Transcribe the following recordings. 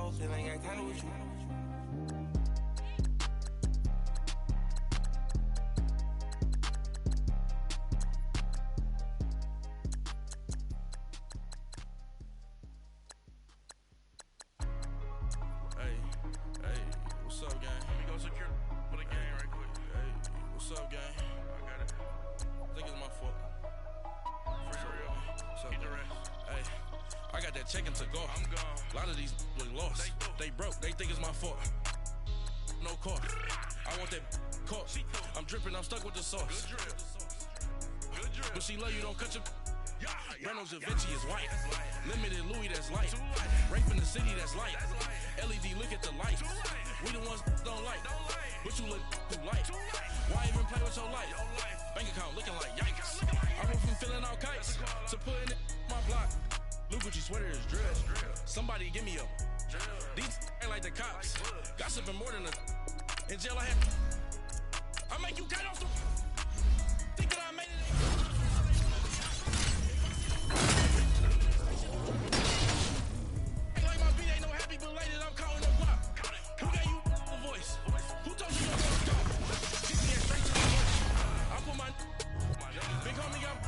smoke, still ain't got time with you. What's up, gang? Let me go secure for the game right quick. Hey, what's up, gang? I got it. I think it's my fault. For real. What's up, Get the gang? rest. Hey, I got that check-in to go. I'm gone. A lot of these look lost. They broke. They think it's my fault. No cost. I want that caught. I'm dripping. I'm stuck with the sauce. Good drip. Good drip. But she love you. Don't cut your. Yeah, Reynolds Da Vinci is white. That's light. Limited Louis, that's light. Too light. Rape in the city, that's light. That's light. LED, look at the light. Too light. We the ones don't like. Don't like. But you look too light. Too light. Why even play with your life? Your life. Bank account looking like yikes. I went from filling out kites to putting it in my block. Blue Gucci sweater is drill. Somebody give me a. These ain't like the cops. Gossiping more than a. In jail I had. I make you cut off the. Think that I made it. Like my beat ain't no happy belated. I'm counting the block. Who gave you a voice? Who told you your voice go? Kick me straight to the voice. I put my big homie up.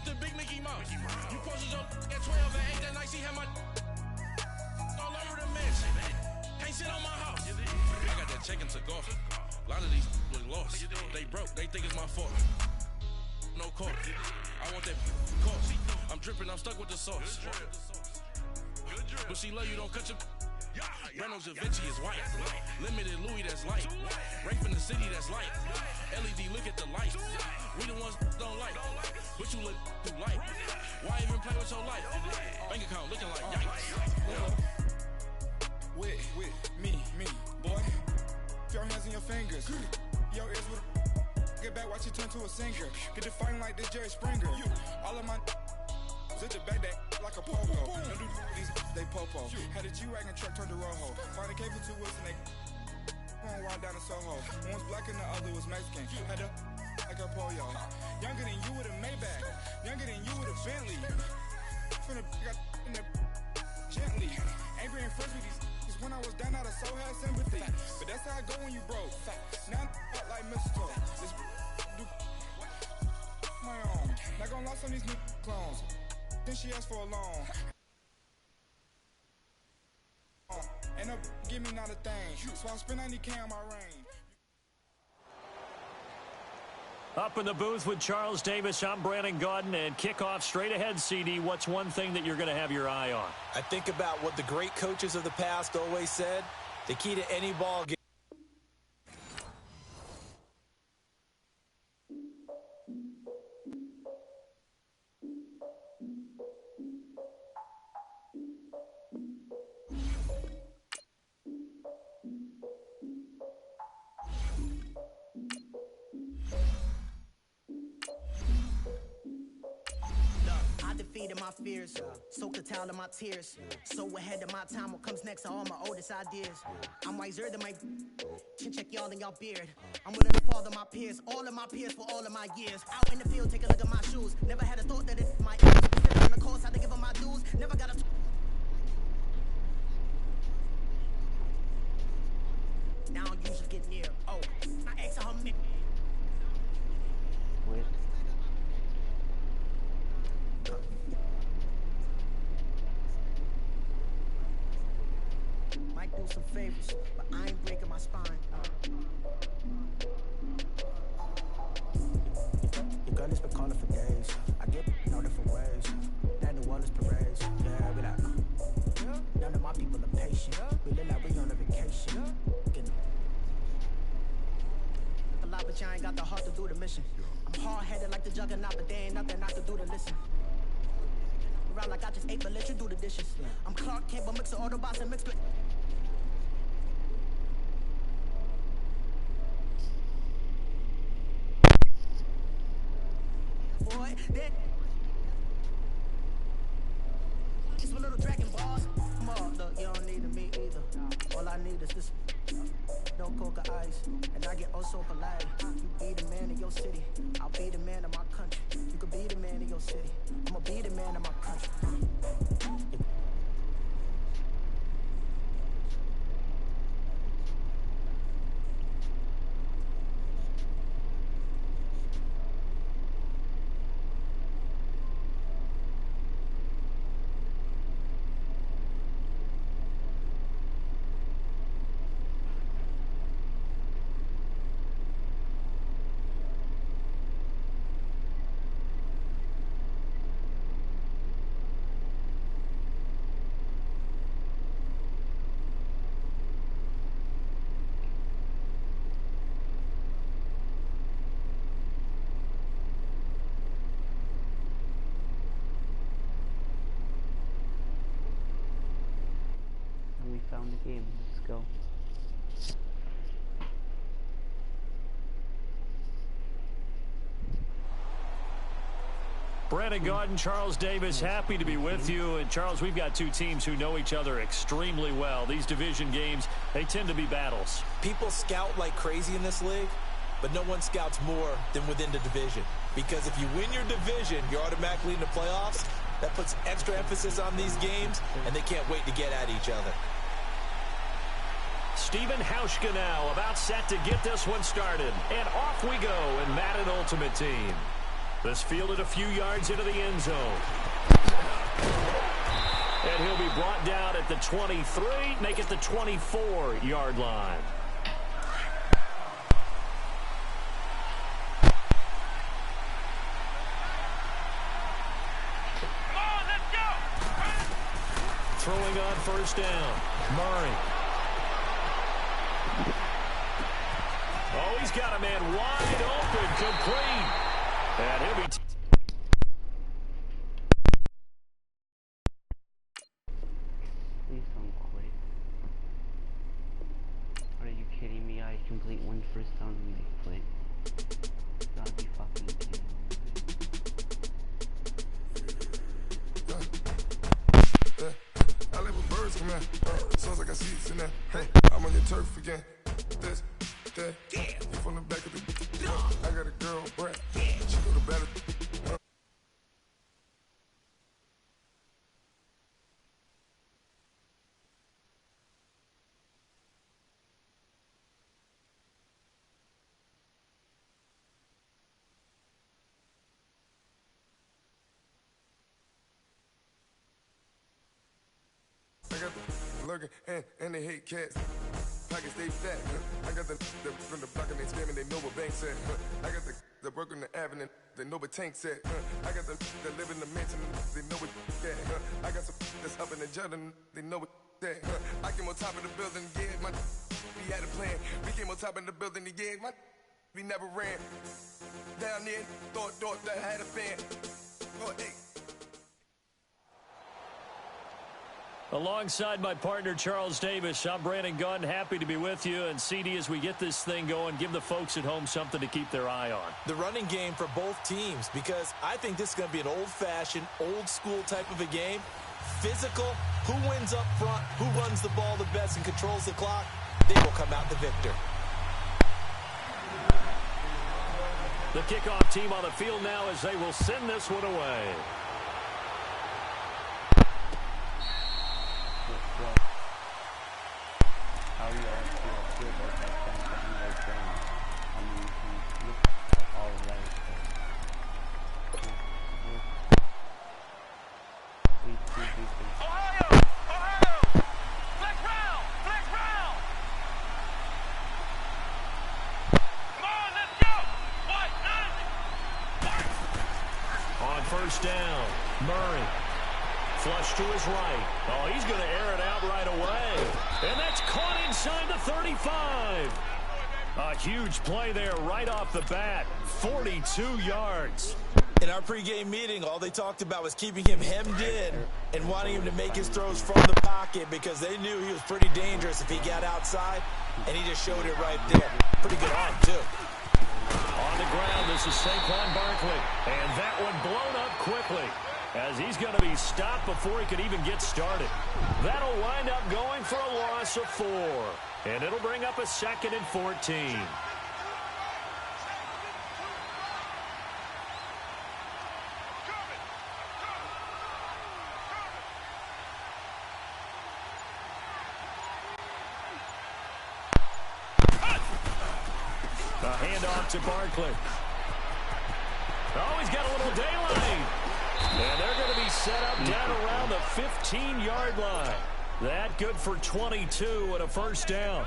The big Mickey Mouse. You posted your at 12 and 8 that night. She had my all over the mess. Can't sit on my house. I got that check-in to go. A lot of these look lost. They broke. They think it's my fault. No cost. I want that cost. I'm dripping. I'm stuck with the sauce. Good drip. But she love you. Don't cut your. Reynolds Da Vinci is white. Limited Louis, that's light. Rape in the city, that's light. LED, look at the light. We the ones don't like. But you look too light. Why even play with your life? Bank account looking like yikes. With me, boy. Your hands and your fingers. Your ears with get back, watch you turn to a singer. Get to fighting like this Jerry Springer. All of my zit the back that like a popo. Don't do these they popo. Had a G-Wagon truck turned to Rojo. Find a cable 2 wheels and they going wild down in Soho. One was black and the other was Mexican. Had a like a pollo. Younger than you with a Maybach. Younger than you with a Bentley. From the got in the gently. Angry and fresh with these. When I was down out of so had sympathy. But that's how I go when you broke. Now I'm like mistletoe. This do my own. Not gonna lie, some of these new clones. Then she asked for a loan. And up, give me not a thing. So I spend 90K on my range. Up in the booth with Charles Davis, I'm Brandon Gaudin, and kickoff straight ahead, CD. What's one thing that you're going to have your eye on? I think about what the great coaches of the past always said. The key to any ball game. My fears, soak the towel of my tears. So ahead of my time, what comes next are all my oldest ideas. I'm wiser than my chin check y'all in y'all beard. I'm willing to father my peers, all of my peers for all of my years. Out in the field, take a look at my shoes. Never had a thought that it's my ears. On the course, had to give them my dues. Never got a now I usually get near. Oh, I ask her me. Wait. Might do some favors, but I ain't breaking my spine. Your girl has been calling for days. I get no different ways. That New Orleans parades. Yeah, we like. None of my people are patient. We look like we on a vacation. A lot, but y'all ain't got the heart to do the mission. I'm hard-headed like the juggernaut, but there ain't nothing I can do to listen. Around like I just ate, but let you do the dishes. I'm Clark Kent, but mix the Autobots and mix with. Boy, that it's my little dragon balls. Look, you don't need me either. All I need is this. No coca ice, and I get oh so polite. You be the man of your city, I'll be the man of my country. You could be the man of your city, I'ma be the man of my country. we found the game. Let's go. Brandon Gaudin, Charles Davis, happy to be with you. And Charles, we've got two teams who know each other extremely well. These division games, they tend to be battles. People scout like crazy in this league, but no one scouts more than within the division. Because if you win your division, you're automatically in the playoffs. That puts extra emphasis on these games, and they can't wait to get at each other. Steven Hauschka now about set to get this one started. And off we go in Madden Ultimate Team. This fielded a few yards into the end zone. And he'll be brought down at the 23, make it the 24-yard line. Come on, let's go! Throwing on first down, Murray. Oh, he's got a man wide open, complete. And he'll be... Please don't quit. Are you kidding me? I complete one first down and they quit. Gotta be fucking kidding me. I live with birds from there. Sounds like I see it in there. I'm on your turf again. This, that, you from the back of the... I got a girl, Brett. She go to battle. I got the lurking and they hate cats. Pockets stay fat. I got the from the block and they scamming, they know what bank said. I got the work on the avenue, they know what tank said. I got the that live in the mansion, they know what that. I got some that's up in the Jordan, they know what that. I came on top of the building, yeah, my we had a plan. We came on top of the building, yeah, my we never ran. Down there, thought that I had a fan. Oh, hey. Alongside my partner, Charles Davis, I'm Brandon Gaudin, happy to be with you. And CD, as we get this thing going, give the folks at home something to keep their eye on. The running game for both teams, because I think this is going to be an old-fashioned, old-school type of a game. Physical, who wins up front, who runs the ball the best and controls the clock, they will come out the victor. The kickoff team on the field now as they will send this one away. How you all feel about that campaign right there? I mean, look all right. Ohio! Flex round! Come on, let's go! What? On first down, Murray. Flush to his right. Oh, he's going to air it out right away. And that's caught inside the 35. A huge play there right off the bat. 42 yards. In our pregame meeting, all they talked about was keeping him hemmed in and wanting him to make his throws from the pocket because they knew he was pretty dangerous if he got outside, and he just showed it right there. Pretty good arm, too. On the ground, this is Saquon Barkley. And that one blown up quickly, as he's going to be stopped before he could even get started. That'll wind up going for a loss of 4. And it'll bring up a 2nd and 14. A handoff to Barkley. Oh, he's got a little daylight. And they're going to be set up down around the 15-yard line. That good for 22 and a first down.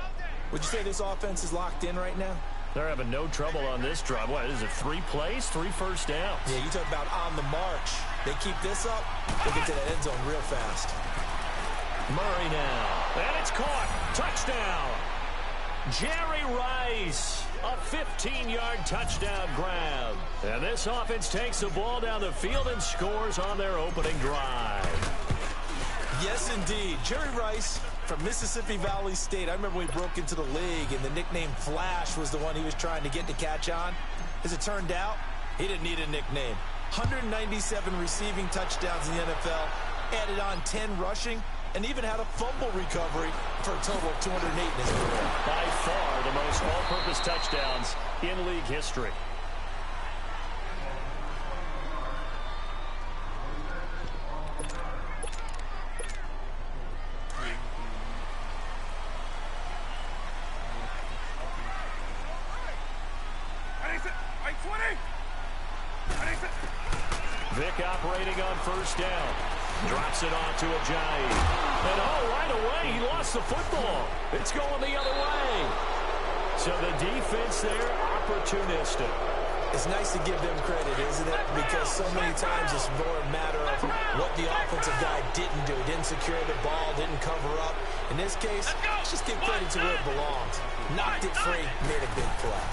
Would you say this offense is locked in right now? They're having no trouble on this drive. What is it, 3 plays, 3 first downs? Yeah, you talk about on the march. They keep this up, they get to that end zone real fast. Murray now. And it's caught. Touchdown. Jerry Rice. A 15-yard touchdown grab. And this offense takes the ball down the field and scores on their opening drive. Yes, indeed. Jerry Rice from Mississippi Valley State. I remember when he broke into the league, and the nickname Flash was the one he was trying to get to catch on. As it turned out, he didn't need a nickname. 197 receiving touchdowns in the NFL, added on 10 rushing, and even had a fumble recovery for a total of 208 in his career. By far the most all-purpose touchdowns in league history. Vic operating on first down. Drops it on to Ajayi. And right away, he lost the football. It's going the other way. So the defense there, opportunistic. It's nice to give them credit, isn't it? Because so many times it's more a matter of what the offensive guy didn't do. Didn't secure the ball, didn't cover up. In this case, let's just give credit to where it belongs. Knocked it free, made a big play.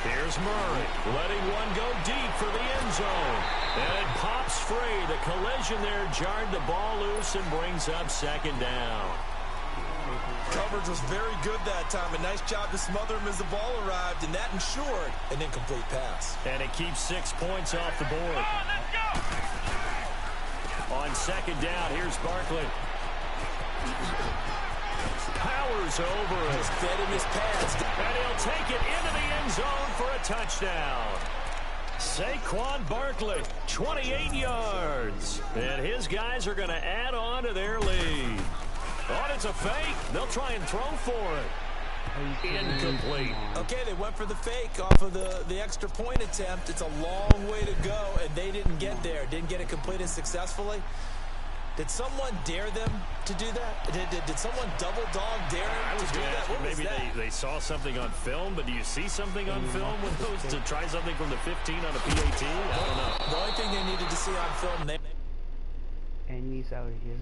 Here's Murray, letting one go deep for the end zone. And it pops free. The collision there jarred the ball loose and brings up second down. Coverage was very good that time. A nice job to smother him as the ball arrived, and that ensured an incomplete pass. And it keeps 6 points off the board. On second down, here's Barkley. Powers over it. Just fed him his pads. And he'll take it into the end zone for a touchdown. Saquon Barkley, 28 yards. And his guys are going to add on to their lead. Oh, it's a fake. They'll try and throw for it. Incomplete. Okay, they went for the fake off of the extra point attempt. It's a long way to go, and they didn't get there. Didn't get it completed successfully. Did someone dare them to do that? Did someone double dog dare them to do that? What was maybe that? They saw something on film, but do you see something on film with those to try something from the 15 on a PAT? I don't know. The only thing they needed to see on film, enemies out here.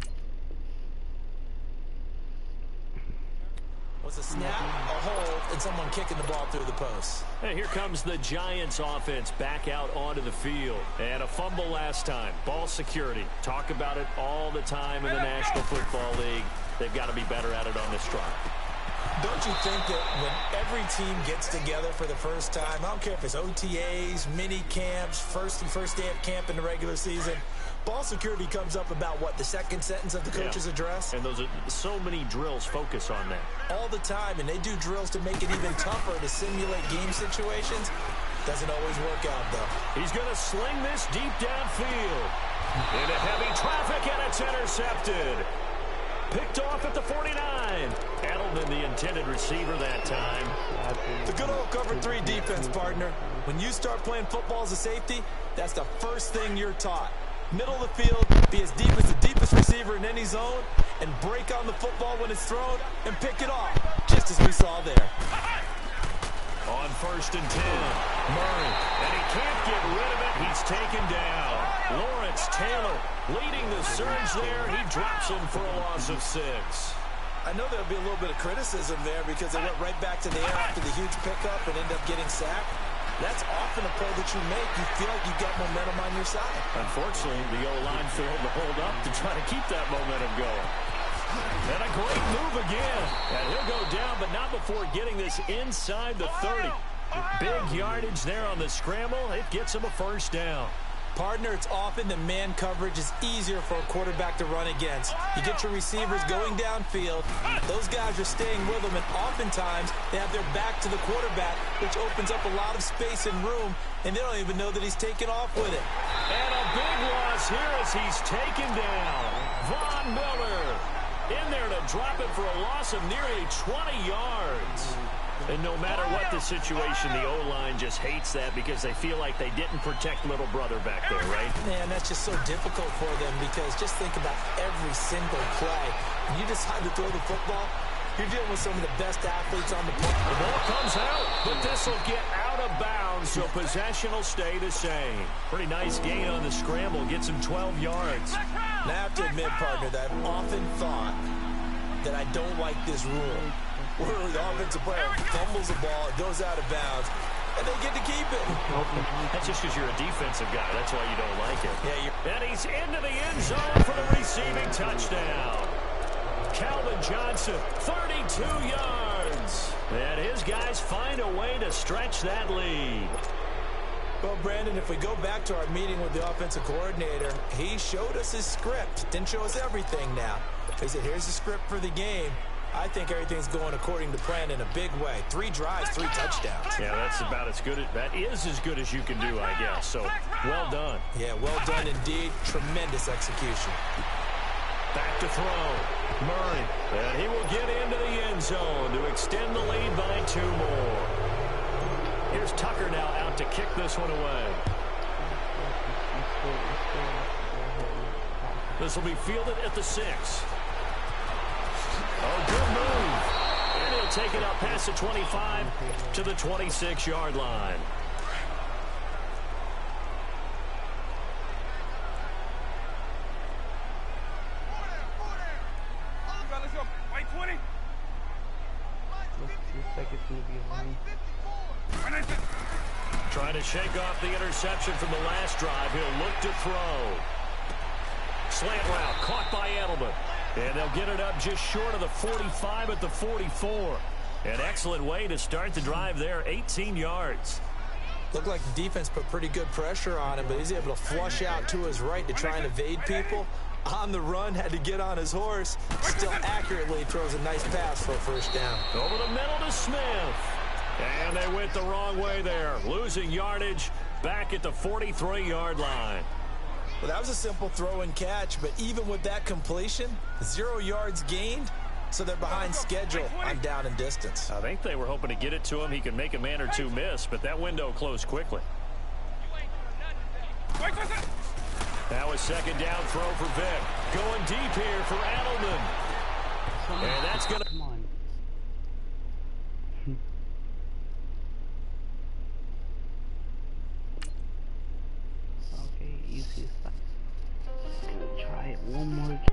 was a snap, a hold, and someone kicking the ball through the post. And here comes the Giants offense back out onto the field. And a fumble last time. Ball security. Talk about it all the time in the National Football League. They've got to be better at it on this drive. Don't you think that when every team gets together for the first time, I don't care if it's OTAs, mini camps, first day of camp in the regular season, ball security comes up about what, the second sentence of the coach's address? And those are so many drills focus on that. All the time, and they do drills to make it even tougher to simulate game situations. Doesn't always work out, though. He's going to sling this deep downfield. Into heavy traffic, and it's intercepted. Picked off at the 49. Edelman, the intended receiver that time. The good old cover 3 defense, partner. When you start playing football as a safety, that's the first thing you're taught. Middle of the field, be as deep as the deepest receiver in any zone, and break on the football when it's thrown, and pick it off, just as we saw there. On 1st and 10, Murray, and he can't get rid of it. He's taken down. Lawrence Taylor leading the surge there. He drops him for a loss of 6. I know there'll be a little bit of criticism there because they went right back to the air after the huge pickup and ended up getting sacked. That's often a play that you make. You feel like you've got momentum on your side. Unfortunately, the O-line failed to hold up to try to keep that momentum going. And a great move again. And he'll go down, but not before getting this inside the 30. Big yardage there on the scramble. It gets him a first down. Partner, it's often that man coverage is easier for a quarterback to run against. You get your receivers going downfield. Those guys are staying with them, and oftentimes they have their back to the quarterback, which opens up a lot of space and room, and they don't even know that he's taken off with it. And a big loss here as he's taken down. Von Miller in there to drop it for a loss of nearly 20 yards. And no matter what the situation, the O-line just hates that because they feel like they didn't protect little brother back there, right? Man, that's just so difficult for them because just think about every single play. When you decide to throw the football, you're dealing with some of the best athletes on the play. The ball comes out, but this will get out of bounds, so possession will stay the same. Pretty nice gain on the scramble, gets him 12 yards. Now, I have to admit, partner, that I've often thought that I don't like this rule. Where the offensive player fumbles the ball, it goes out of bounds, and they get to keep it. That's just because you're a defensive guy. That's why you don't like it. Yeah, and he's into the end zone for the receiving touchdown. Calvin Johnson, 32 yards. And his guys find a way to stretch that lead. Well, Brandon, if we go back to our meeting with the offensive coordinator, he showed us his script. Didn't show us everything now. He said, here's the script for the game. I think everything's going according to plan in a big way. 3 drives, 3 touchdowns. Yeah, that's about as good. That is as good as you can do, I guess. So, well done. Yeah, well done indeed. Tremendous execution. Back to throw. Murray. And he will get into the end zone to extend the lead by 2 more. Here's Tucker now out to kick this one away. This will be fielded at the 6. Oh, good move. And he'll take it out past the 25 to the 26-yard line. Let's go. White 20. Looks like it's going to be a run. Trying to shake off the interception from the last drive. He'll look to throw. Slant route caught by Edelman. And they'll get it up just short of the 45 at the 44. An excellent way to start the drive there, 18 yards. Looked like the defense put pretty good pressure on him, but he's able to flush out to his right to try and evade people. On the run, had to get on his horse. Still accurately throws a nice pass for a first down. Over the middle to Smith. And they went the wrong way there. Losing yardage back at the 43-yard line. Well, that was a simple throw and catch, but even with that completion, 0 yards gained, so they're behind schedule on down and distance. I think they were hoping to get it to him. He could make a man or 2 miss, but that window closed quickly. That was second down throw for Vic. Going deep here for Edelman. And that's going to... Come on. Okay, easy stuff. Gonna try it one more time.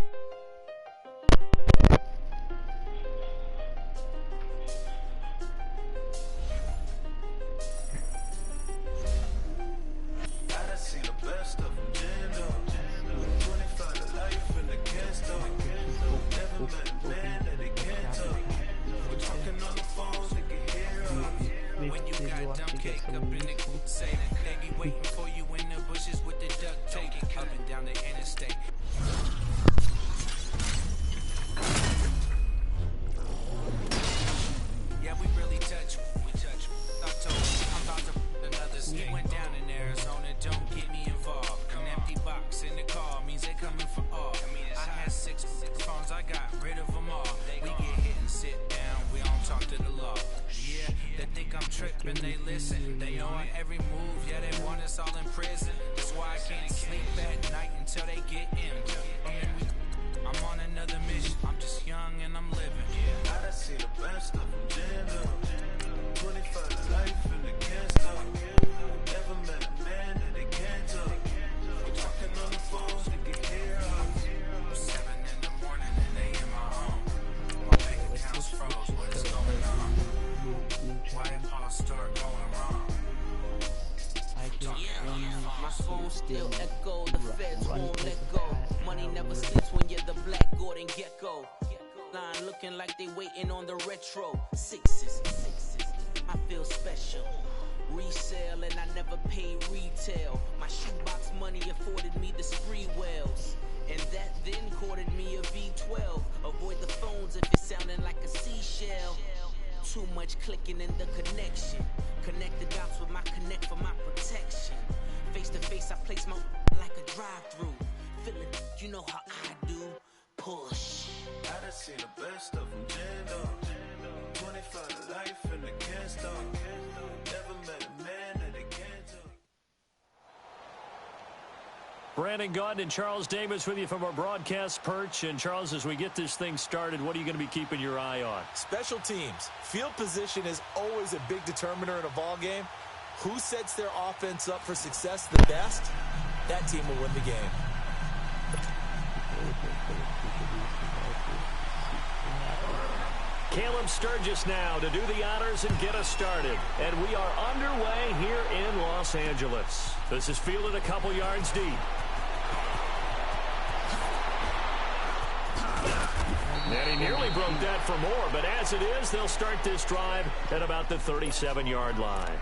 Still echo, the feds won't let go. Money never sleeps when you're the black Gordon Gecko. Line looking like they waiting on the retro. Sixes, I feel special. Resale and I never paid retail. My shoebox money afforded me the spree wells. And that then courted me a V12. Avoid the phones if it's sounding like a seashell. Too much clicking in the connection. Connect the dots with my connect for my protection. Face to face, I place my like a drive-through. Feeling, you know how I do. Push. I done seen the best of them, Jando. 25 to life and they can't stop. Never met a man that they can't talk. Brandon Gaudin and Charles Davis with you from our broadcast perch. And Charles, as we get this thing started, what are you going to be keeping your eye on? Special teams. Field position is always a big determiner in a ball game. Who sets their offense up for success the best? That team will win the game. Caleb Sturgis now to do the honors and get us started. And we are underway here in Los Angeles. This is fielded a couple yards deep. And he nearly broke that for more, but as it is, they'll start this drive at about the 37-yard line.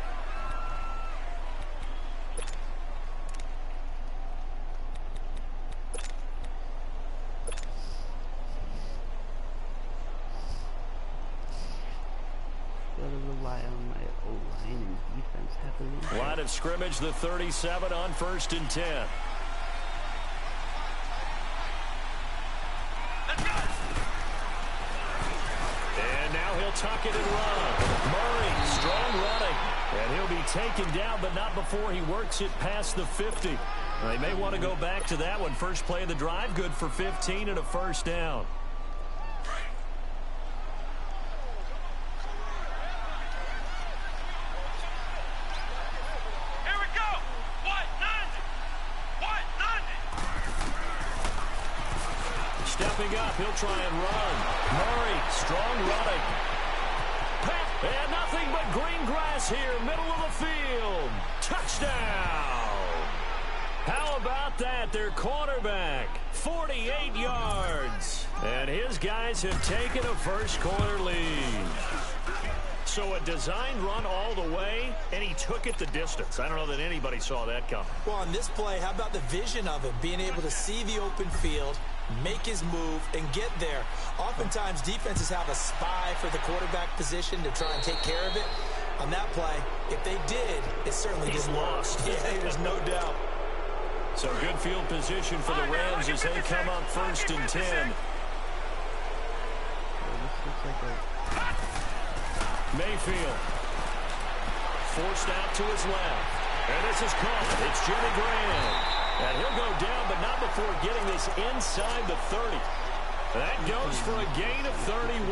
Line of scrimmage, the 37 on 1st and 10. And now he'll tuck it and run. Murray, strong running. And he'll be taken down, but not before he works it past the 50. They may want to go back to that one. First play of the drive, good for 15 and a first down. Stepping up, he'll try and run. Murray, strong running. And nothing but green grass here, middle of the field. Touchdown! How about that? Their quarterback, 48 yards. And his guys have taken a first-quarter lead. So a designed run all the way, and he took it the distance. I don't know that anybody saw that coming. Well, on this play, how about the vision of him? Being able to see the open field, make his move, and get there. Oftentimes, defenses have a spy for the quarterback position to try and take care of it. On that play, if they did, it certainly didn't work. Yeah, there's no doubt. So good field position for the Rams as they come up 1st and 10. Mayfield forced out to his left. And this is caught. It's Jimmy Graham. And he'll go down, but not before getting this inside the 30. That goes for a gain of 31.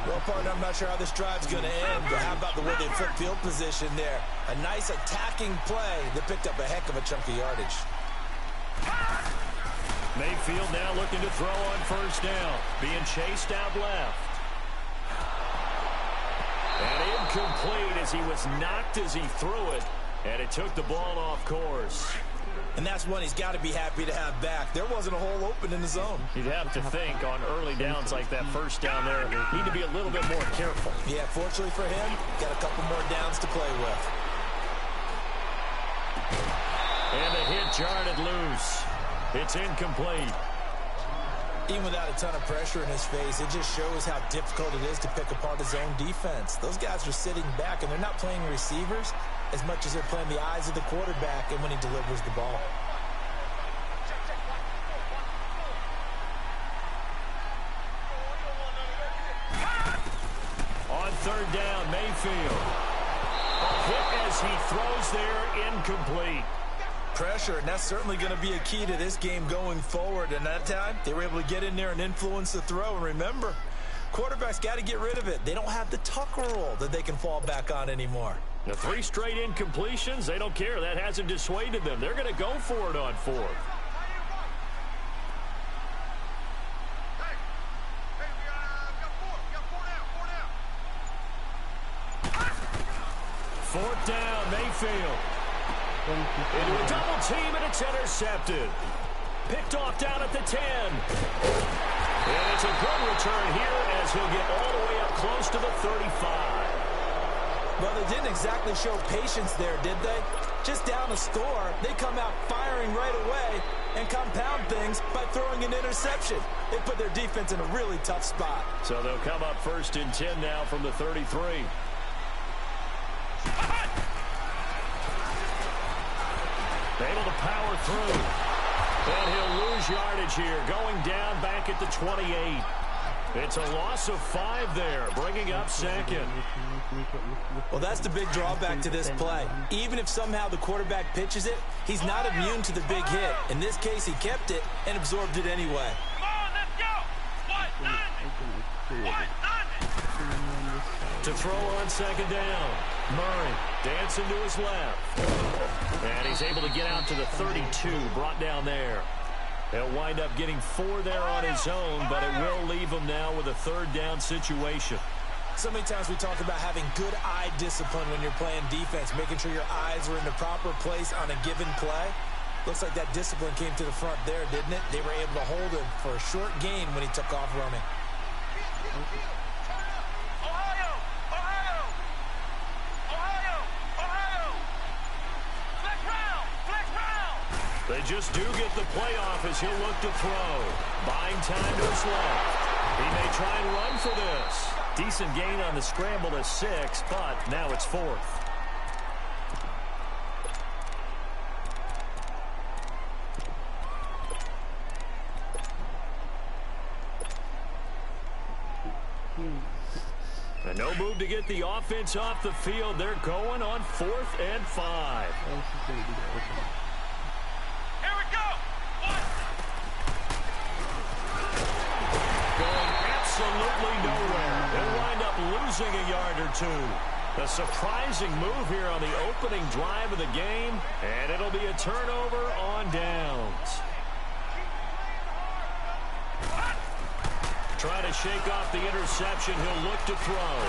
Well, partner, I'm not sure how this drive's going to end, but how about the way they flip field position there? A nice attacking play that picked up a heck of a chunk of yardage. Mayfield now looking to throw on 1st down. Being chased out left. And incomplete as he was knocked as he threw it. And it took the ball off course. And that's one he's got to be happy to have back. There wasn't a hole open in the zone. You'd have to think on early downs like that first down there, need to be a little bit more careful. Yeah, fortunately for him, got a couple more downs to play with. And the hit jarred it loose. It's incomplete. Even without a ton of pressure in his face, it just shows how difficult it is to pick apart his own defense. Those guys are sitting back, and they're not playing receivers as much as they're playing the eyes of the quarterback and when he delivers the ball. On 3rd down, Mayfield. A hit as he throws there, incomplete. Pressure, and that's certainly going to be a key to this game going forward. And that time, they were able to get in there and influence the throw. And remember, quarterbacks got to get rid of it. They don't have the Tucker rule that they can fall back on anymore. The 3 straight incompletions, they don't care. That hasn't dissuaded them. They're going to go for it on 4th. Fourth down, Mayfield. Into a double team, and it's intercepted. Picked off down at the 10. And it's a good return here as he'll get all the way up close to the 35. Well, they didn't exactly show patience there, did they? Just down a score, they come out firing right away and compound things by throwing an interception. They put their defense in a really tough spot. So they'll come up 1st and 10 now from the 33. Able to power through. And he'll lose yardage here, going down back at the 28. It's a loss of 5 there, bringing up 2nd. Well, that's the big drawback to this play. Even if somehow the quarterback pitches it, he's not immune to the big hit. In this case, he kept it and absorbed it anyway. Come on, let's go. To throw on 2nd down. Murray dancing to his left. And he's able to get out to the 32, brought down there. He'll wind up getting 4 there on his own, but it will leave him now with a 3rd down situation. So many times we talk about having good eye discipline when you're playing defense, making sure your eyes are in the proper place on a given play. Looks like that discipline came to the front there, didn't it? They were able to hold him for a short gain when he took off running. They just do get the playoff as he'll look to throw. Buying time to his left. He may try and run for this. Decent gain on the scramble to 6, but now it's 4th. And no move to get the offense off the field. They're going on 4th and 5. Absolutely nowhere. They'll wind up losing a yard or 2. A surprising move here on the opening drive of the game, and it'll be a turnover on downs. Trying to shake off the interception. He'll look to throw.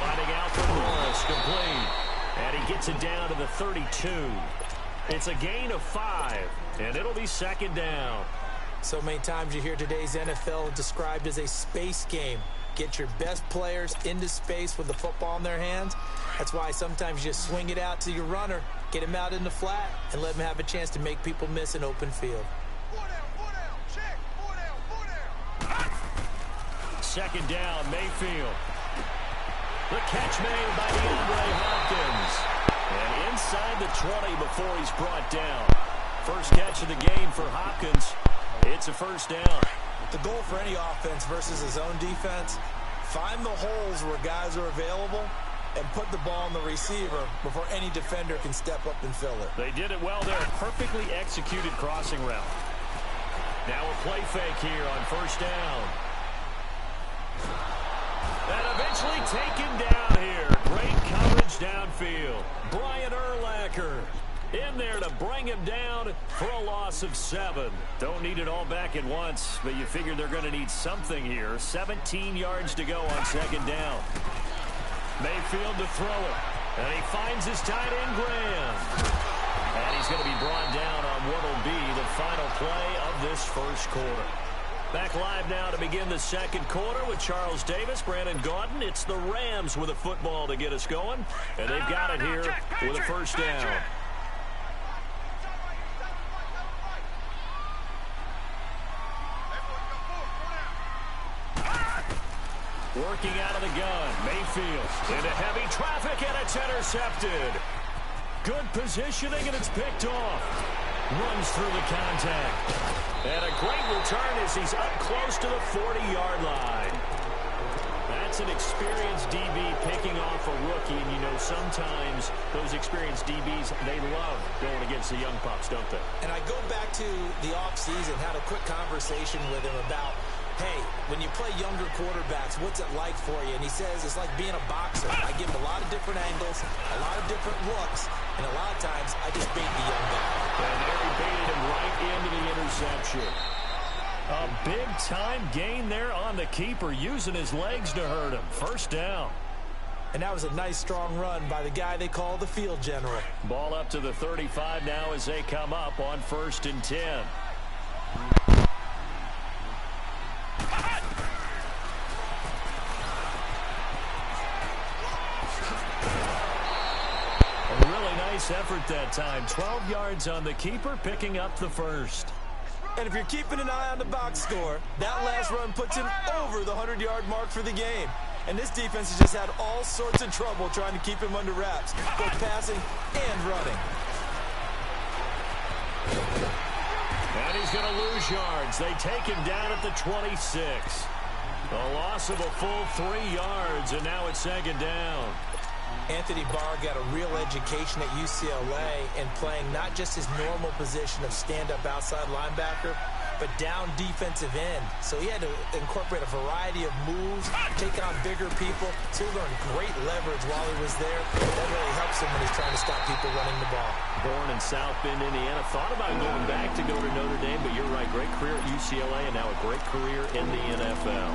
Finding out for Morris, complete. And he gets it down to the 32. It's a gain of 5, and it'll be 2nd down. So many times you hear today's NFL described as a space game. Get your best players into space with the football in their hands. That's why sometimes you just swing it out to your runner, get him out in the flat, and let him have a chance to make people miss an open field. 2nd down, Mayfield. The catch made by DeAndre Hopkins. And inside the 20 before he's brought down. First catch of the game for Hopkins. It's a 1st down. The goal for any offense versus his own defense, find the holes where guys are available and put the ball on the receiver before any defender can step up and fill it. They did it well there. Perfectly executed crossing route. Now a play fake here on 1st down. And eventually taken down here. Great coverage downfield. Brian Urlacher in there to bring him down for a loss of 7. Don't need it all back at once, but you figure they're going to need something here. 17 yards to go on 2nd down. Mayfield to throw it. And he finds his tight end, Graham. And he's going to be brought down on what will be the final play of this 1st quarter. Back live now to begin the 2nd quarter with Charles Davis, Brandon Gaudin. It's the Rams with a football to get us going. And they've got it here with a 1st down. Working out of the gun, Mayfield into heavy traffic, and it's intercepted. Good positioning, and it's picked off. Runs through the contact. And a great return as he's up close to the 40-yard line. That's an experienced DB picking off a rookie, and you know sometimes those experienced DBs, they love going against the young pups, don't they? And I go back to the offseason, had a quick conversation with him about, hey, when you play younger quarterbacks, what's it like for you? And he says it's like being a boxer. I give him a lot of different angles, a lot of different looks, and a lot of times I just bait the young guy. And there he baited him right into the interception. A big-time gain there on the keeper, using his legs to hurt him. 1st down. And that was a nice, strong run by the guy they call the field general. Ball up to the 35 now as they come up on 1st and 10. A really nice effort that time. 12 yards on the keeper, picking up the 1st. And if you're keeping an eye on the box score, that last run puts him over the 100-yard mark for the game. And this defense has just had all sorts of trouble trying to keep him under wraps, both passing and running. And he's going to lose yards. They take him down at the 26. A loss of a full 3 yards, and now it's 2nd down. Anthony Barr got a real education at UCLA in playing not just his normal position of stand-up outside linebacker, but down defensive end. So he had to incorporate a variety of moves, taking on bigger people. So he learned great leverage while he was there. That really helps him when he's trying to stop people running the ball. Born in South Bend, Indiana. Thought about going back to go to Notre Dame, but you're right. Great career at UCLA and now a great career in the NFL.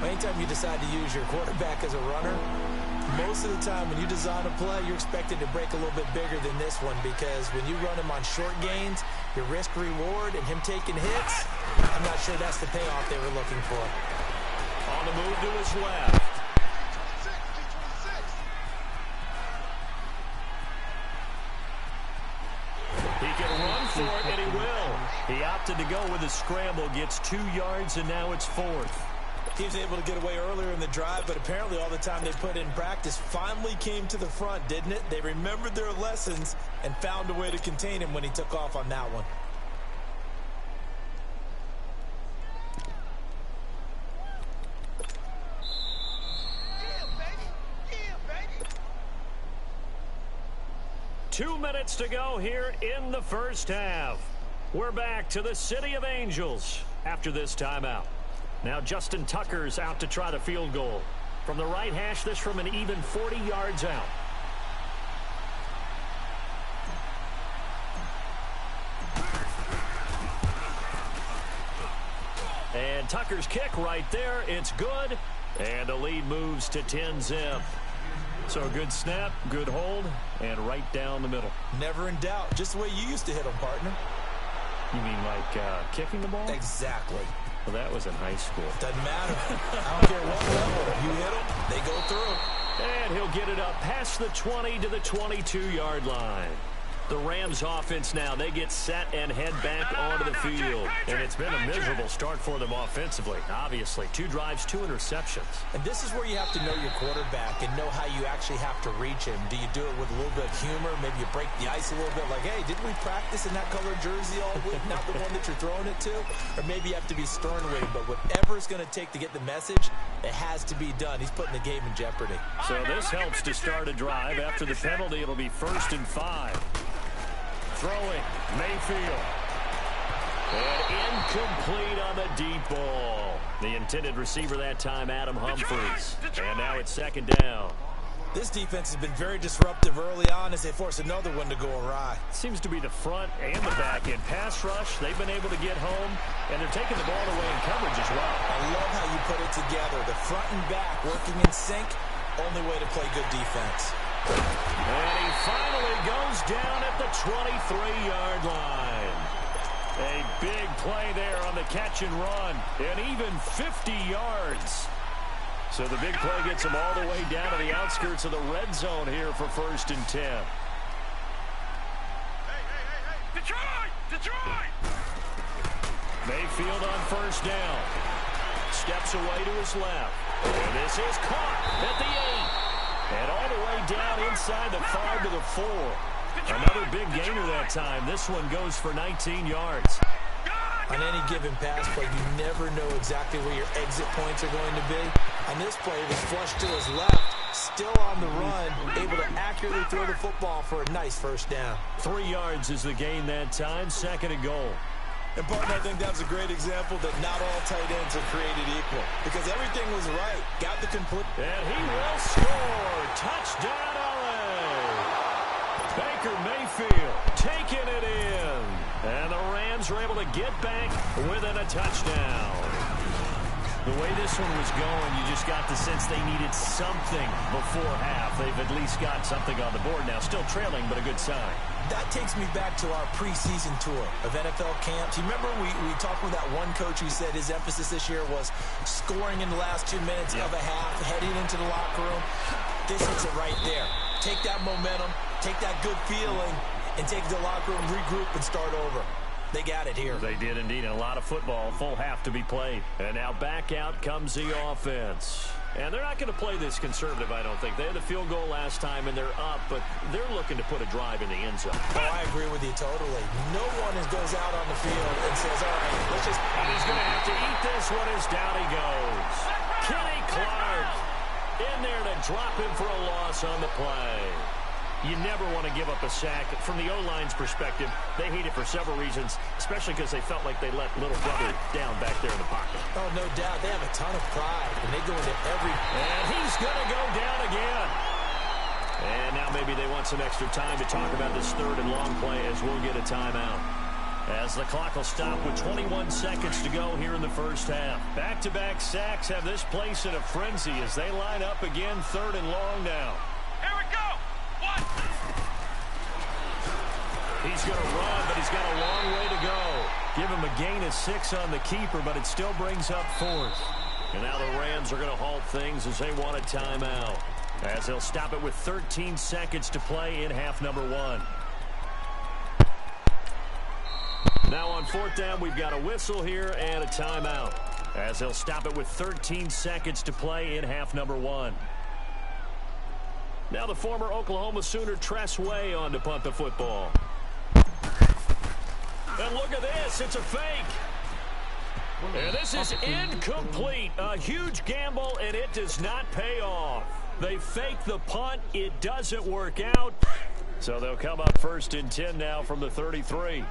Anytime you decide to use your quarterback as a runner, most of the time when you design a play, you're expected to break a little bit bigger than this one, because when you run him on short gains, your risk-reward and him taking hits, I'm not sure that's the payoff they were looking for. On the move to his left. He can run for it, and he will. He opted to go with a scramble, gets 2 yards, and now it's 4th. He was able to get away earlier in the drive, but apparently all the time they put in practice finally came to the front, didn't it? They remembered their lessons and found a way to contain him when he took off on that one. Yeah, baby. 2 minutes to go here in the first half. We're back to the City of Angels after this timeout. Now Justin Tucker's out to try the field goal. From the right hash, this from an even 40 yards out. And Tucker's kick right there. It's good. And the lead moves to 10-zip. So good snap, good hold, and right down the middle. Never in doubt. Just the way you used to hit them, partner. You mean like kicking the ball? Exactly. Well, that was in high school. Doesn't matter. I don't care what level. You hit them, they go through. And he'll get it up past the 20 to the 22-yard line. The Rams offense now, they get set and head back onto the field. And it's been a miserable start for them offensively. Obviously, 2 drives, 2 interceptions. And this is where you have to know your quarterback and know how you actually have to reach him. Do you do it with a little bit of humor? Maybe you break the ice a little bit like, hey, didn't we practice in that color jersey all week? Not the one that you're throwing it to? Or maybe you have to be stern with him. But whatever it's going to take to get the message, it has to be done. He's putting the game in jeopardy. So this helps to start a drive. After the penalty, it'll be 1st and 5. Throwing, Mayfield. And incomplete on the deep ball. The intended receiver that time, Adam Humphries. And now it's 2nd down. This defense has been very disruptive early on as they force another one to go awry. Seems to be the front and the back end. Pass rush, they've been able to get home, and they're taking the ball away in coverage as well. I love how you put it together. The front and back working in sync, only way to play good defense. And he finally goes down at the 23-yard line. A big play there on the catch and run, and even 50 yards. So the big play gets him all the way down to the outskirts of the red zone here for 1st and 10. Hey. Detroit! Mayfield on 1st down. Steps away to his left. And this is caught at the 8. And all the way down inside the 5 to the 4. Another big gainer that time. This one goes for 19 yards. On any given pass play, you never know exactly where your exit points are going to be. On this play, it was flushed to his left, still on the run, able to accurately throw the football for a nice 1st down. 3 yards is the gain that time, 2nd and goal. And, partner, I think that was a great example that not all tight ends are created equal. Because everything was right. Got the complete. And he will score. Touchdown, LA. Baker Mayfield taking it in. And the Rams are able to get back within a touchdown. The way this one was going, you just got the sense they needed something before half. They've at least got something on the board now. Still trailing, but a good sign. That takes me back to our preseason tour of NFL camps. You remember we talked with that one coach who said his emphasis this year was scoring in the last 2 minutes of a half, heading into the locker room. This hits it right there. Take that momentum, take that good feeling, and take the locker room, regroup, and start over. They got it here. They did indeed. And a lot of football, full half to be played. And now back out comes the offense. And they're not going to play this conservative, I don't think. They had the field goal last time, and they're up, but they're looking to put a drive in the end zone. Oh, I agree with you totally. No one goes out on the field and says, all right, let's just... And he's going to have to eat this one as down he goes. Kenny Clark in there to drop him for a loss on the play. You never want to give up a sack. From the O-line's perspective, they hate it for several reasons, especially because they felt like they let little brother down back there in the pocket. Oh, no doubt. They have a ton of pride, and they go into every... And he's going to go down again. And now maybe they want some extra time to talk about this third and long play as we'll get a timeout. As the clock will stop with 21 seconds to go here in the first half. Back-to-back sacks have this place in a frenzy as they line up again, third and long now. Here we go. What? He's going to run, but he's got a long way to go. Give him a gain of 6 on the keeper, but it still brings up fourth. And now the Rams are going to halt things as they want a timeout, as they'll stop it with 13 seconds to play in half number 1. Now on fourth down, we've got a whistle here and a timeout, as they'll stop it with 13 seconds to play in half number 1. Now the former Oklahoma Sooner Tress Way on to punt the football. And look at this, it's a fake. And this is incomplete. A huge gamble, and it does not pay off. They fake the punt, it doesn't work out. So they'll come up first and 10 now from the 33.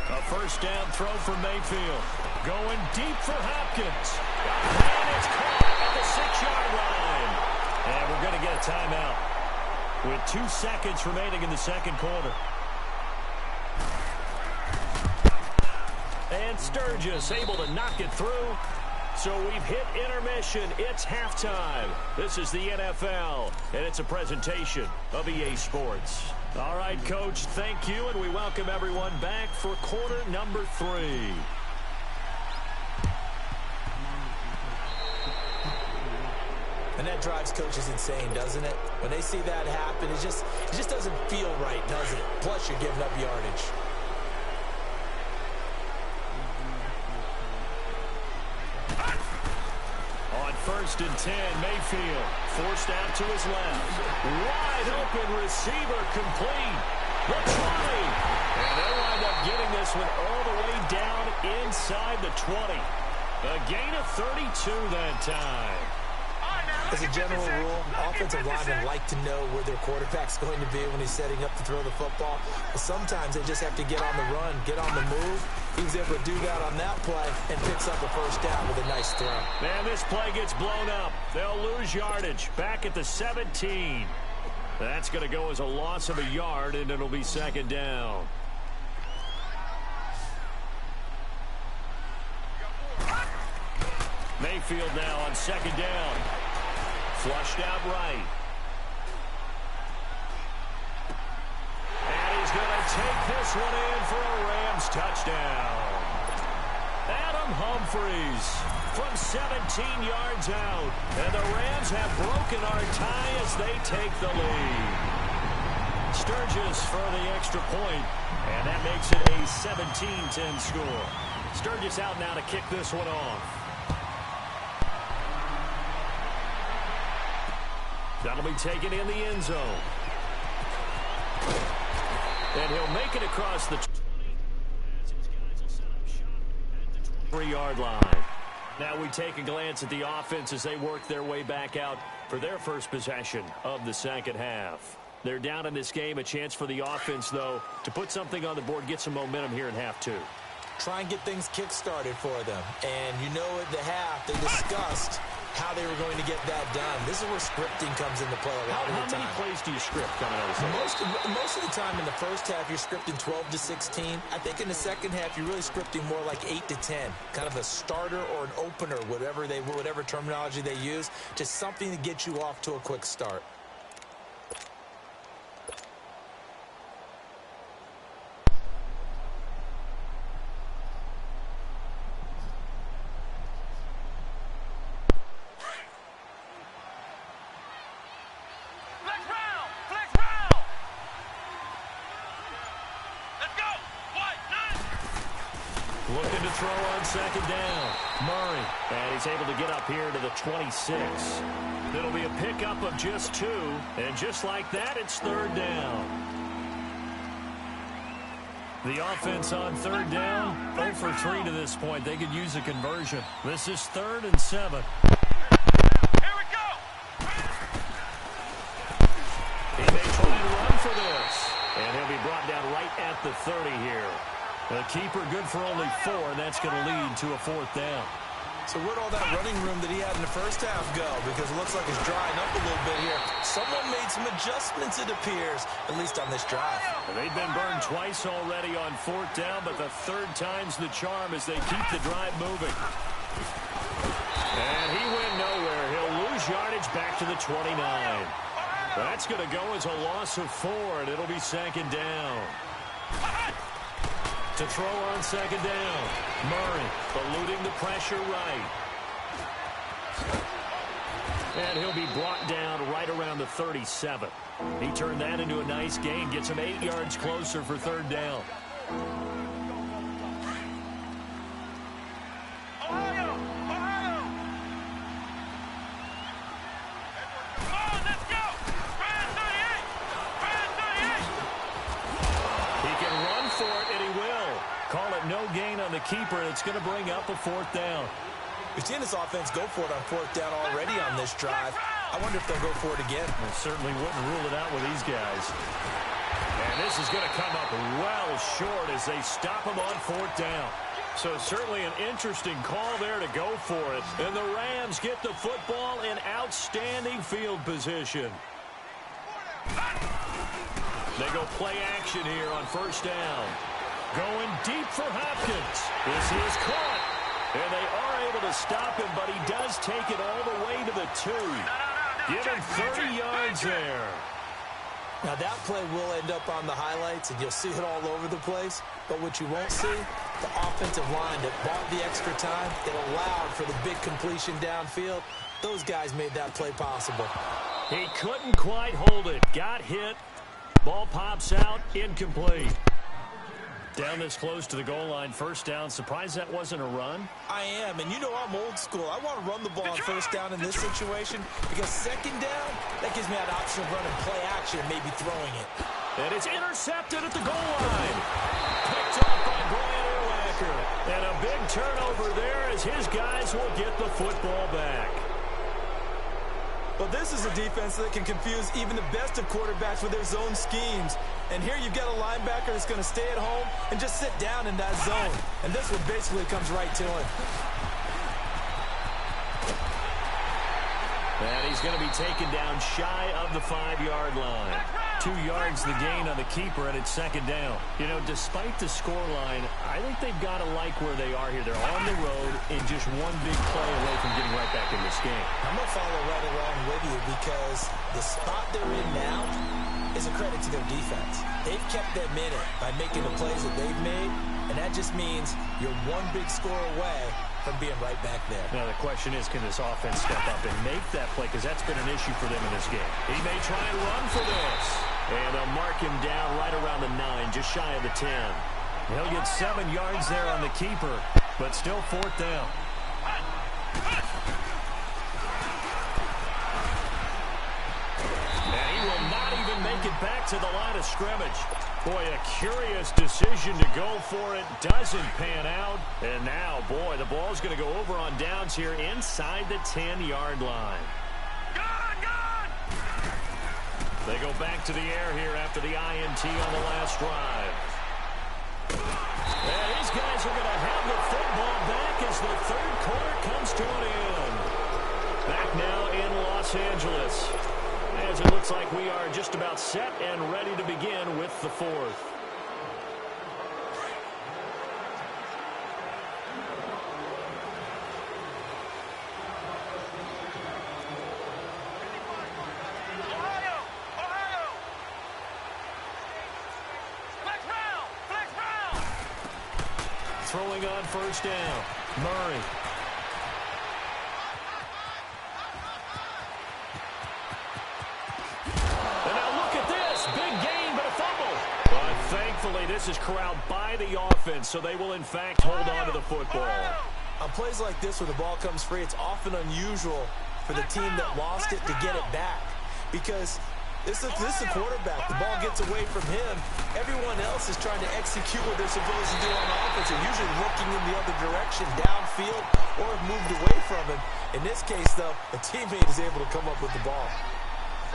A first down throw for Mayfield. Going deep for Hopkins. And it's caught at the 6-yard line. And we're going to get a timeout with 2 seconds remaining in the second quarter. And Sturgis able to knock it through. So we've hit intermission. It's halftime. This is the NFL, and it's a presentation of EA Sports. All right, Coach, thank you, and we welcome everyone back for quarter number 3. And that drives coaches insane, doesn't it? When they see that happen, it just doesn't feel right, does it? Plus, you're giving up yardage. On first and 10, Mayfield forced out to his left. Wide open receiver complete. The 20. And they'll wind up getting this one all the way down inside the 20. A gain of 32 that time. As a general rule, offensive linemen like to know where their quarterback's going to be when he's setting up to throw the football. But sometimes they just have to get on the run, get on the move. He was able to do that on that play and picks up a first down with a nice throw. Man, this play gets blown up. They'll lose yardage back at the 17. That's going to go as a loss of a yard, and it'll be second down. Mayfield now on second down. Flushed out right. And he's going to take this one in for a Rams touchdown. Adam Humphries from 17 yards out. And the Rams have broken our tie as they take the lead. Sturgis for the extra point. And that makes it a 17-10 score. Sturgis out now to kick this one off. That'll be taken in the end zone. And he'll make it across the 3-yard line. Now we take a glance at the offense as they work their way back out for their first possession of the second half. They're down in this game. A chance for the offense, though, to put something on the board, get some momentum here in half 2. Try and get things kick-started for them. And you know at the half, they discussed how they were going to get that done. This is where scripting comes into play a lot of the time. How many plays do you script coming out of this? Most of the time in the first half, you're scripting 12 to 16. I think in the second half, you're really scripting more like 8 to 10. Kind of a starter or an opener, whatever terminology they use. Just something to get you off to a quick start. Looking to throw on second down. Murray. And he's able to get up here to the 26. It'll be a pickup of just 2. And just like that, it's third down. The offense on third down, 0 for 3 to this point. They could use a conversion. This is 3rd and 7. at the 30 here. The keeper good for only 4, and that's going to lead to a 4th down. So where'd all that running room that he had in the first half go? Because it looks like it's drying up a little bit here. Someone made some adjustments, it appears, at least on this drive. They've been burned twice already on 4th down, but the 3rd time's the charm as they keep the drive moving. And he went nowhere. He'll lose yardage back to the 29. That's going to go as a loss of 4, and it'll be 2nd down. To throw on 2nd down. Murray eluding the pressure right. And he'll be brought down right around the 37. He turned that into a nice gain. Gets him 8 yards closer for 3rd down. No gain on the keeper, and it's going to bring up a 4th down. We've seen this offense go for it on 4th down already on this drive. I wonder if they'll go for it again. I certainly wouldn't rule it out with these guys. And this is going to come up well short as they stop him on 4th down. So certainly an interesting call there to go for it. And the Rams get the football in outstanding field position. They go play action here on 1st down. Going deep for Hopkins. This is caught. And they are able to stop him, but he does take it all the way to the 2. Give him 30 yards there. Now that play will end up on the highlights, and you'll see it all over the place. But what you won't see, the offensive line that bought the extra time, that allowed for the big completion downfield. Those guys made that play possible. He couldn't quite hold it. Got hit. Ball pops out. Incomplete. Down this close to the goal line, 1st down. Surprised that wasn't a run? I am, and you know I'm old school. I want to run the ball on 1st down in this situation because 2nd down, that gives me that option of running play action and maybe throwing it. And it's intercepted at the goal line. Picked off by Brian Urlacher. And a big turnover there as his guys will get the football back. Well, this is a defense that can confuse even the best of quarterbacks with their zone schemes. And here you've got a linebacker that's going to stay at home and just sit down in that zone. And this one basically comes right to him. And he's going to be taken down shy of the 5-yard line. 2 yards the gain on the keeper, and it's 2nd down. You know, despite the scoreline, I think they've got to like where they are here. They're on the road in just one big play away from getting right back in this game. I'm going to follow right along with you because the spot they're in now is a credit to their defense. They've kept them in it by making the plays that they've made, and that just means you're one big score away from being right back there. Now the question is, can this offense step up and make that play? Because that's been an issue for them in this game. He may try and run for this. And they'll mark him down right around the 9, just shy of the 10. He'll get 7 yards there on the keeper, but still 4th down. And he will not even make it back to the line of scrimmage. Boy, a curious decision to go for it. Doesn't pan out. And now, boy, the ball's going to go over on downs here inside the 10-yard line. They go back to the air here after the INT on the last drive. And these guys are going to have the football back as the 3rd quarter comes to an end. Back now in Los Angeles, as it looks like we are just about set and ready to begin with the 4th. Throwing on 1st down. Murray. And now look at this. Big gain, but a fumble. But thankfully, this is corralled by the offense, so they will, in fact, hold on to the football. On plays like this where the ball comes free, it's often unusual for the team that lost it to get it back because this is a quarterback. The ball gets away from him. Everyone else is trying to execute what they're supposed to do on offense. They're usually looking in the other direction, downfield, or have moved away from him. In this case, though, a teammate is able to come up with the ball.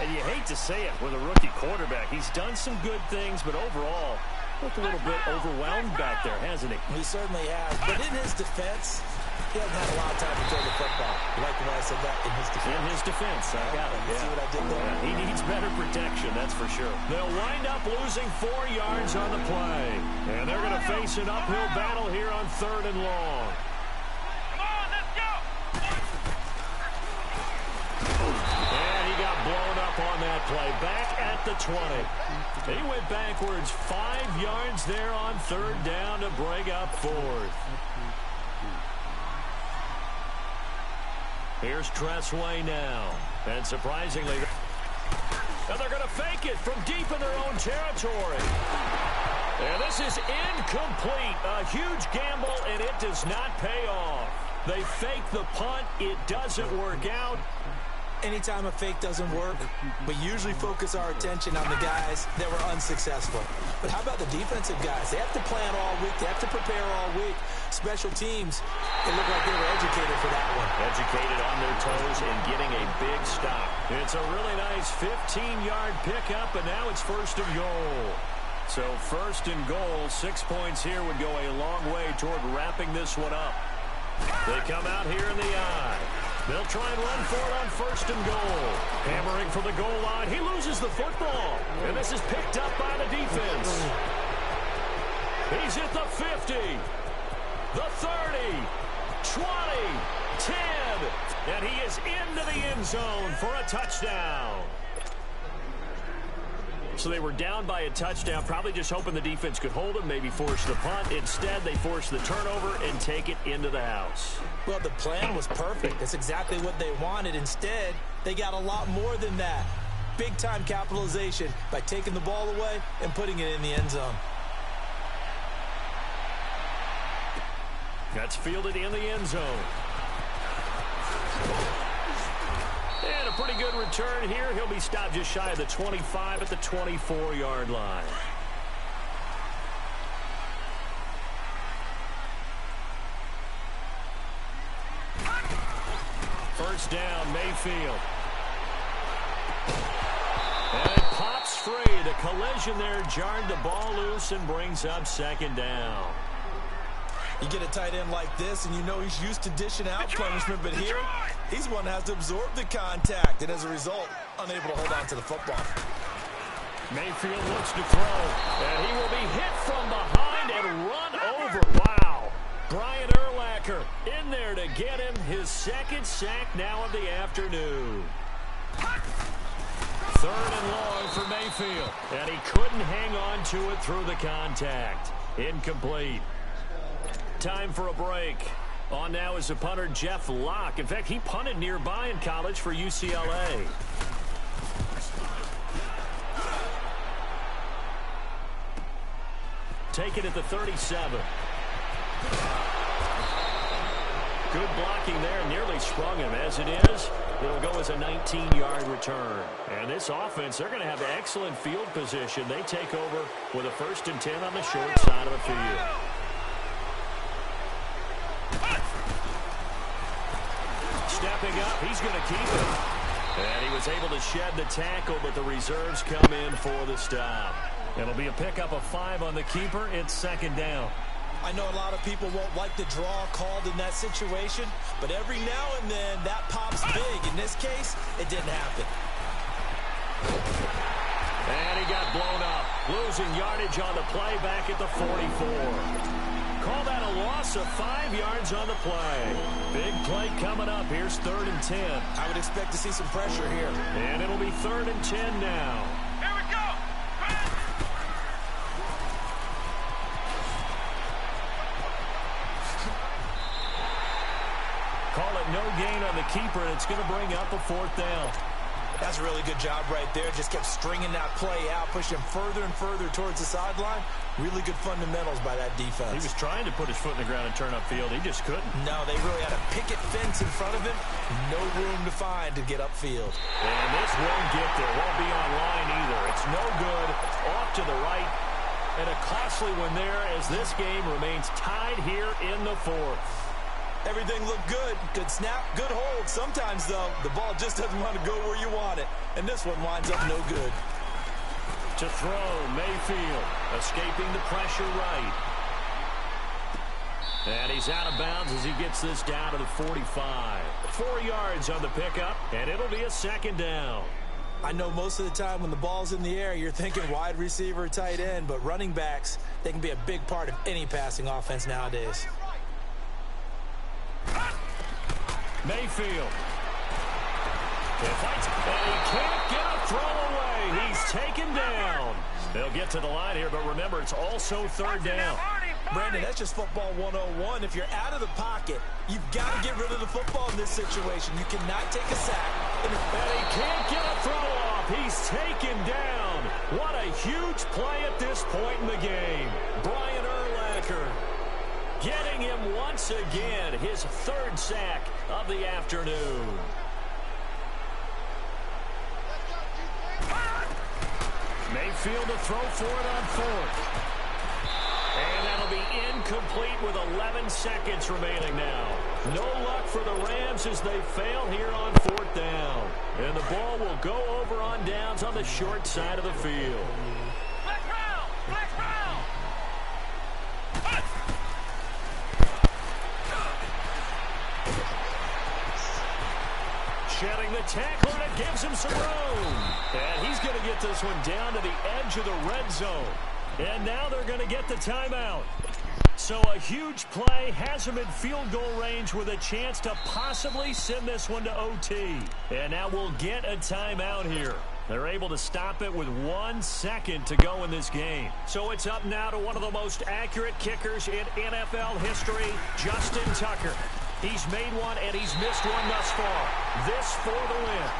And you hate to say it with a rookie quarterback. He's done some good things, but overall, Looked a little bit overwhelmed back there, hasn't he? He certainly has. But in his defense, he hasn't had a lot of time to throw the football. You like the way I said that? In his defense. In his defense, I got it. You see what I did there? Yeah, he needs better protection, that's for sure. They'll wind up losing 4 yards on the play. And they're going to face an uphill battle here on 3rd and long. Come on, let's go! And he got blown up on that play. Back at the 20. He went backwards 5 yards there on 3rd down to break up 4th. Here's Tressway now. And surprisingly, and they're going to fake it from deep in their own territory. And this is incomplete. A huge gamble, and it does not pay off. They fake the punt. It doesn't work out. Anytime a fake doesn't work, we usually focus our attention on the guys that were unsuccessful. But how about the defensive guys? They have to plan all week. They have to prepare all week. Special teams, it looked like they were educated for that one. Educated on their toes and getting a big stop. It's a really nice 15-yard pickup, and now it's 1st and goal. So 1st and goal, 6 points here would go a long way toward wrapping this one up. They come out here in the eye. They'll try and run for it on 1st and goal. Hammering for the goal line. He loses the football. And this is picked up by the defense. He's at the 50, the 30, 20, 10. And he is into the end zone for a touchdown. So they were down by a touchdown, probably just hoping the defense could hold them, maybe force the punt. Instead, they force the turnover and take it into the house. Well, the plan was perfect. That's exactly what they wanted. Instead, they got a lot more than that. Big-time capitalization by taking the ball away and putting it in the end zone. That's fielded in the end zone. And a pretty good return here. He'll be stopped just shy of the 25 at the 24-yard line. First down, Mayfield. And it pops free. The collision there jarred the ball loose and brings up 2nd down. You get a tight end like this, and you know he's used to dishing out punishment, but here, he's one that has to absorb the contact, and as a result, unable to hold on to the football. Mayfield looks to throw, and he will be hit from behind and run over. Wow. Brian Urlacher in there to get him his 2nd sack now of the afternoon. 3rd and long for Mayfield, and he couldn't hang on to it through the contact. Incomplete. Time for a break. On now is the punter Jeff Locke. In fact, he punted nearby in college for UCLA. Take it at the 37. Good blocking there. Nearly sprung him. As it is, it'll go as a 19-yard return. And this offense, they're going to have excellent field position. They take over with a 1st and 10 on the short side of the field. Stepping up, he's going to keep it. And he was able to shed the tackle, but the reserves come in for the stop. It'll be a pickup of 5 on the keeper. It's 2nd down. I know a lot of people won't like the draw called in that situation, but every now and then that pops big. In this case, it didn't happen. And he got blown up, losing yardage on the play back at the 44. Call that a loss of 5 yards on the play. Big play coming up. Here's 3rd and 10. I would expect to see some pressure here. And it'll be 3rd and 10 now. Here we go! Call it no gain on the keeper, and it's going to bring up a 4th down. That's a really good job right there. Just kept stringing that play out, pushing him further and further towards the sideline. Really good fundamentals by that defense. He was trying to put his foot in the ground and turn upfield. He just couldn't. No, they really had a picket fence in front of him. No room to find to get upfield. And this won't get there. Won't be on line either. It's no good. Off to the right. And a costly one there as this game remains tied here in the 4th. Everything looked good. Good snap, good hold. Sometimes, though, the ball just doesn't want to go where you want it. And this one winds up no good. To throw, Mayfield, escaping the pressure right. And he's out of bounds as he gets this down to the 45. 4 yards on the pickup, and it'll be a second down. I know most of the time when the ball's in the air, you're thinking wide receiver, tight end, but running backs, they can be a big part of any passing offense nowadays. Mayfield. And he can't get a throw away. He's taken down. They'll get to the line here, but remember, it's also third down. Brandon, that's just football 101. If you're out of the pocket, you've got to get rid of the football in this situation. You cannot take a sack. And he can't get a throw off. He's taken down. What a huge play at this point in the game. Brian Urlacher getting him once again, his third sack of the afternoon. Mayfield to throw for it on fourth. And that'll be incomplete with 11 seconds remaining now. No luck for the Rams as they fail here on fourth down. And the ball will go over on downs on the short side of the field. Flex round! Flex round! Shedding the tackler, and it gives him some room. And he's going to get this one down to the edge of the red zone. And now they're going to get the timeout. So a huge play has him in field goal range with a chance to possibly send this one to OT. And now we'll get a timeout here. They're able to stop it with 1 second to go in this game. So it's up now to one of the most accurate kickers in NFL history, Justin Tucker. He's made one and he's missed one thus far. This for the win.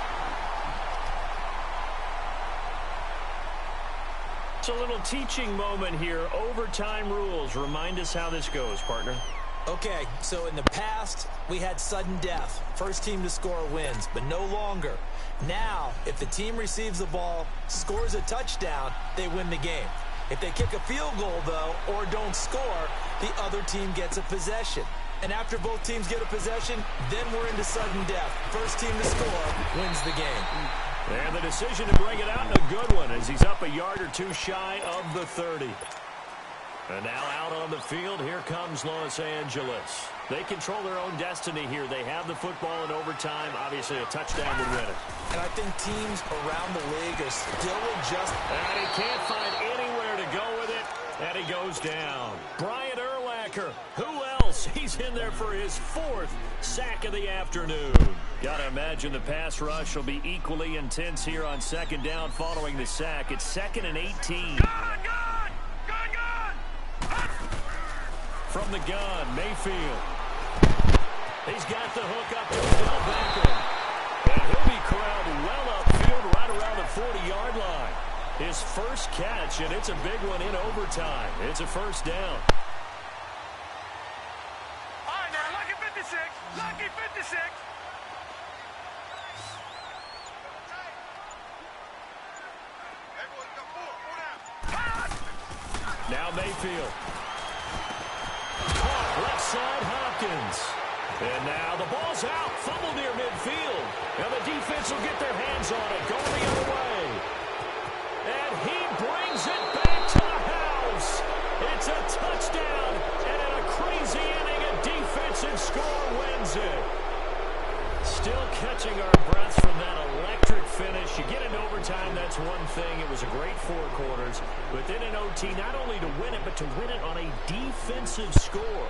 It's a little teaching moment here. Overtime rules. Remind us how this goes, partner. Okay, so in the past, we had sudden death. First team to score wins, but no longer. Now, if the team receives the ball, scores a touchdown, they win the game. If they kick a field goal, though, or don't score, the other team gets a possession. And after both teams get a possession, then we're into sudden death. First team to score wins the game. And the decision to bring it out in a good one as he's up a yard or two shy of the 30. And now out on the field, here comes Los Angeles. They control their own destiny here. They have the football in overtime. Obviously, a touchdown would win it. And I think teams around the league are still adjusting. And he can't find anywhere to go with it. And he goes down. Brian Urlacher, who else? He's in there for his 4th sack of the afternoon. Got to imagine the pass rush will be equally intense here on second down following the sack. It's 2nd and 18. From the gun, Mayfield. He's got the hook up to Bill Beckham. And he'll be corralled well upfield right around the 40-yard line. His first catch, and it's a big one in overtime. It's a first down. All right, now, lucky 56. Lucky 56. Now Mayfield. Caught left side, Hopkins. And now the ball's out. Fumble near midfield. And the defense will get their hands on it. Going the other way. And he brings it back to the house. It's a touchdown. And in a crazy inning, a defensive score wins it. Still catching our breaths from that electric finish. You get in overtime, that's one thing. It was a great 4 quarters. But then in OT, not only to win it, but to win it on a defensive score.